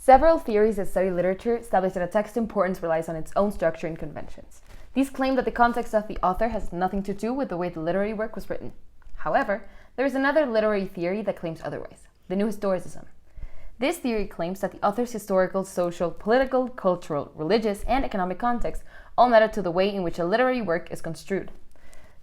Several theories that study literature establish that a text's importance relies on its own structure and conventions. These claim that the context of the author has nothing to do with the way the literary work was written. However, there is another literary theory that claims otherwise, the New Historicism. This theory claims that the author's historical, social, political, cultural, religious, and economic context all matter to the way in which a literary work is construed.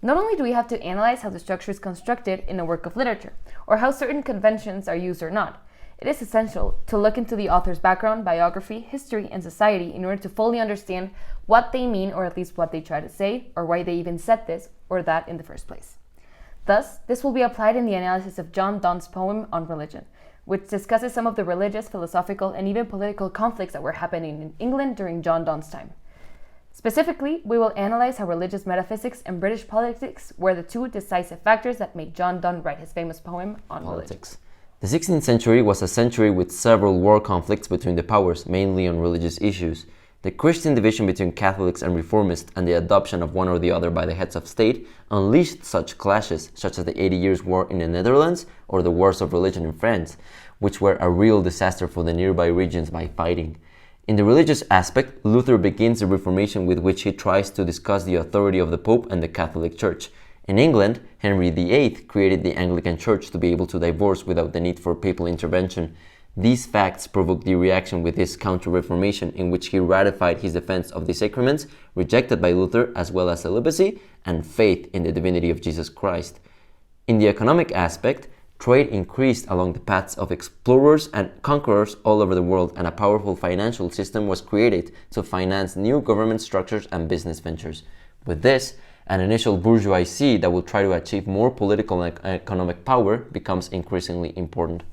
Not only do we have to analyze how the structure is constructed in a work of literature, or how certain conventions are used or not, it is essential to look into the author's background, biography, history, and society in order to fully understand what they mean, or at least what they try to say, or why they even said this or that in the first place. Thus, this will be applied in the analysis of John Donne's poem on religion, which discusses some of the religious, philosophical, and even political conflicts that were happening in England during John Donne's time. Specifically, we will analyze how religious metaphysics and British politics were the two decisive factors that made John Donne write his famous poem on politics. The 16th century was a century with several war conflicts between the powers, mainly on religious issues. The Christian division between Catholics and Reformists and the adoption of one or the other by the heads of state unleashed such clashes, such as the 80 Years' War in the Netherlands or the Wars of Religion in France, which were a real disaster for the nearby regions by fighting. In the religious aspect, Luther begins the Reformation with which he tries to discuss the authority of the Pope and the Catholic Church. In England, Henry VIII created the Anglican Church to be able to divorce without the need for papal intervention. These facts provoked the reaction with his Counter-Reformation, in which he ratified his defense of the sacraments rejected by Luther, as well as celibacy and faith in the divinity of Jesus Christ. In the economic aspect, trade increased along the paths of explorers and conquerors all over the world, and a powerful financial system was created to finance new government structures and business ventures. With this, an initial bourgeoisie that will try to achieve more political and economic power becomes increasingly important.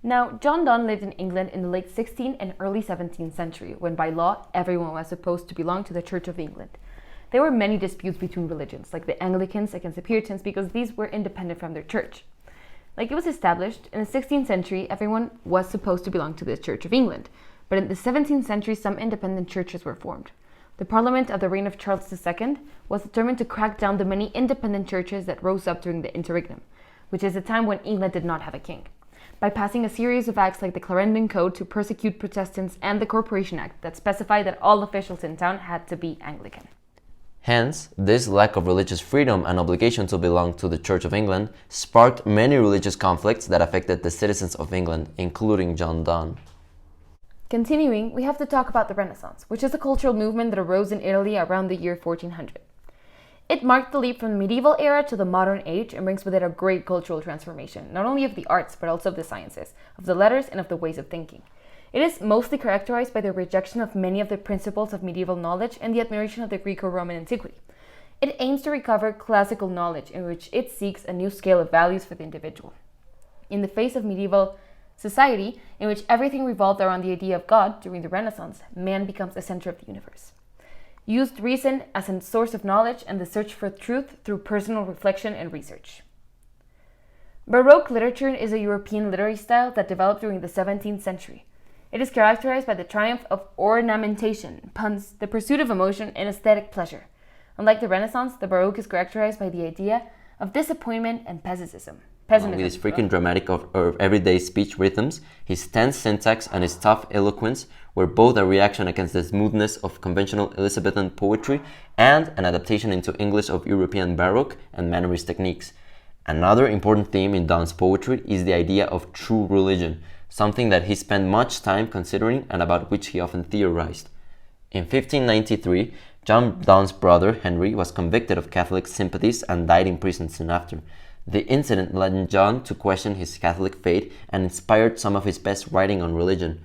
Now, John Donne lived in England in the late 16th and early 17th century, when by law everyone was supposed to belong to the Church of England. There were many disputes between religions, like the Anglicans against the Puritans, because these were independent from their church. Like it was established, in the 16th century everyone was supposed to belong to the Church of England, but in the 17th century some independent churches were formed. The Parliament of the reign of Charles II was determined to crack down the many independent churches that rose up during the Interregnum, which is a time when England did not have a king, by passing a series of acts like the Clarendon Code to persecute Protestants and the Corporation Act that specified that all officials in town had to be Anglican. Hence, this lack of religious freedom and obligation to belong to the Church of England sparked many religious conflicts that affected the citizens of England, including John Donne. Continuing, we have to talk about the Renaissance, which is a cultural movement that arose in Italy around the year 1400. It marked the leap from the medieval era to the modern age and brings with it a great cultural transformation, not only of the arts, but also of the sciences, of the letters, and of the ways of thinking. It is mostly characterized by the rejection of many of the principles of medieval knowledge and the admiration of the Greco-Roman antiquity. It aims to recover classical knowledge, in which it seeks a new scale of values for the individual. In the face of medieval society, in which everything revolved around the idea of God, during the Renaissance, man becomes the center of the universe. Used reason as a source of knowledge and the search for truth through personal reflection and research. Baroque literature is a European literary style that developed during the 17th century. It is characterized by the triumph of ornamentation, puns, the pursuit of emotion, and aesthetic pleasure. Unlike the Renaissance, the Baroque is characterized by the idea of disappointment and pessimism. With his frequent dramatic or everyday speech rhythms, his tense syntax and his tough eloquence were both a reaction against the smoothness of conventional Elizabethan poetry and an adaptation into English of European Baroque and Mannerist techniques. Another important theme in Donne's poetry is the idea of true religion, something that he spent much time considering and about which he often theorized. In 1593, John Donne's brother Henry was convicted of Catholic sympathies and died in prison soon after. The incident led John to question his Catholic faith and inspired some of his best writing on religion.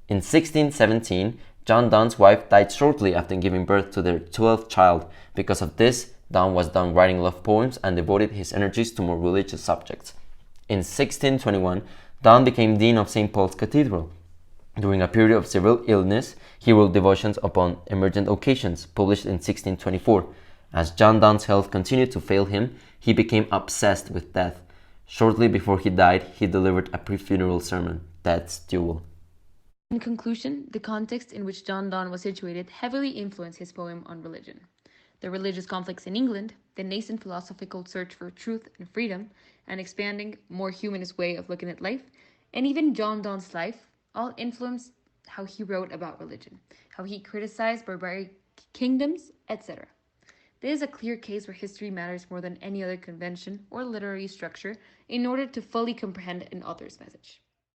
In 1617, John Donne's wife died shortly after giving birth to their 12th child. Because of this, Donne was done writing love poems and devoted his energies to more religious subjects. In 1621, Donne became Dean of St. Paul's Cathedral. During a period of severe illness, he wrote devotions upon emergent occasions, published in 1624. As John Donne's health continued to fail him, he became obsessed with death. Shortly before he died, he delivered a pre-funeral sermon, Death's Duel. In conclusion, the context in which John Donne was situated heavily influenced his poem on religion. The religious conflicts in England, the nascent philosophical search for truth and freedom, an expanding, more humanist way of looking at life, and even John Donne's life all influenced how he wrote about religion, how he criticized barbaric kingdoms, etc. This is a clear case where history matters more than any other convention or literary structure in order to fully comprehend an author's message.